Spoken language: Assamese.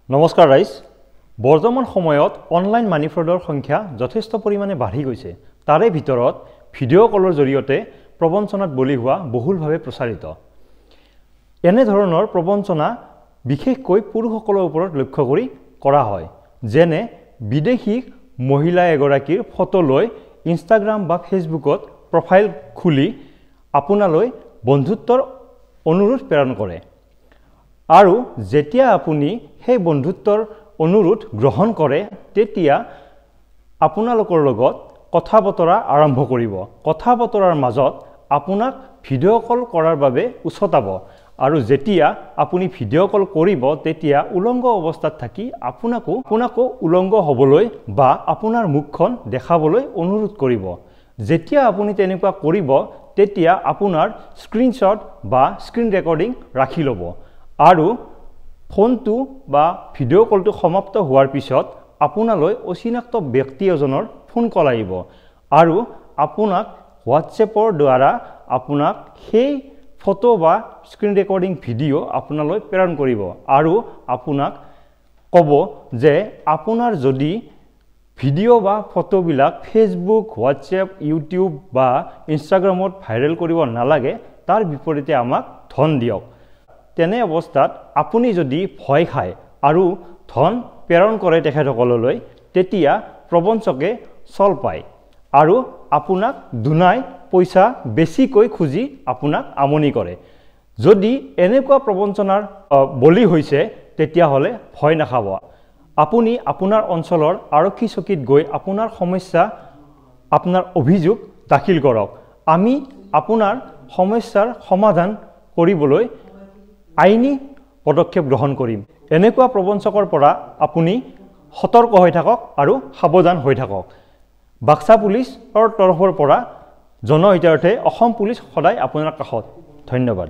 নমস্কাৰ ৰাইজ বৰ্তমান সময়ত অনলাইন মানি ফ্ৰডৰ সংখ্যা যথেষ্ট পৰিমাণে বাঢ়ি গৈছে তাৰে ভিতৰত ভিডিঅ' কলৰ জৰিয়তে প্ৰবঞ্চনাত বলি হোৱা বহুলভাৱে প্ৰচাৰিত এনে ধৰণৰ প্ৰবঞ্চনা বিশেষকৈ পুৰুষসকলৰ ওপৰত লক্ষ্য কৰি কৰা হয় যেনে বিদেশী মহিলা এগৰাকীৰ ফটো লৈ ইনষ্টাগ্ৰাম বা ফেচবুকত প্ৰফাইল খুলি আপোনালৈ বন্ধুত্বৰ অনুৰোধ প্ৰেৰণ কৰে আৰু যেতিয়া আপুনি সেই বন্ধুত্বৰ অনুৰোধ গ্ৰহণ কৰে তেতিয়া আপোনালোকৰ লগত কথা বতৰা আৰম্ভ কৰিব কথা বতৰাৰ মাজত আপোনাক ভিডিঅ' কল কৰাৰ বাবে উছতাব আৰু যেতিয়া আপুনি ভিডিঅ' কল কৰিব তেতিয়া উলংগ অৱস্থাত থাকি আপোনাকো উলংগ হ'বলৈ বা আপোনাৰ মুখখন দেখাবলৈ অনুৰোধ কৰিব যেতিয়া আপুনি তেনেকুৱা কৰিব তেতিয়া আপোনাৰ স্ক্ৰিনশ্বট বা স্ক্ৰিন ৰেকৰ্ডিং ৰাখি ল'ব আৰু ফোনটো বা ভিডিঅ' কলটো সমাপ্ত হোৱাৰ পিছত আপোনালৈ অচিনাক্ত ব্যক্তি এজনৰ ফোন কল আহিব আৰু আপোনাক হোৱাটছএপৰ দ্বাৰা আপোনাক সেই ফটো বা স্ক্ৰিন ৰেকৰ্ডিং ভিডিঅ' আপোনালৈ প্ৰেৰণ কৰিব আৰু আপোনাক ক'ব যে আপোনাৰ যদি ভিডিঅ' বা ফটোবিলাক ফেচবুক হোৱাটছএপ ইউটিউব বা ইনষ্টাগ্ৰামত ভাইৰেল কৰিব নালাগে তাৰ বিপৰীতে আমাক ধন দিয়ক তেনে অৱস্থাত আপুনি যদি ভয় খায় আৰু ধন প্ৰেৰণ কৰে তেখেতসকললৈ তেতিয়া প্ৰবঞ্চকে চল পায় আৰু আপোনাক দুনাই পইচা বেছিকৈ খুজি আপোনাক আমনি কৰে যদি এনেকুৱা প্ৰবঞ্চনাৰ বলি হৈছে তেতিয়াহ'লে ভয় নাখাব আপুনি আপোনাৰ অঞ্চলৰ আৰক্ষী চকীত গৈ আপোনাৰ সমস্যা আপোনাৰ অভিযোগ দাখিল কৰক আমি আপোনাৰ সমস্যাৰ সমাধান কৰিবলৈ আইনী পদক্ষেপ গ্ৰহণ কৰিম এনেকুৱা প্ৰবঞ্চকৰ পৰা আপুনি সতৰ্ক হৈ থাকক আৰু সাৱধান হৈ থাকক বাক্সা পুলিচৰ তৰফৰ পৰা জনহিতাৰ্থে অসম পুলিচ সদায় আপোনাৰ কাষত ধন্যবাদ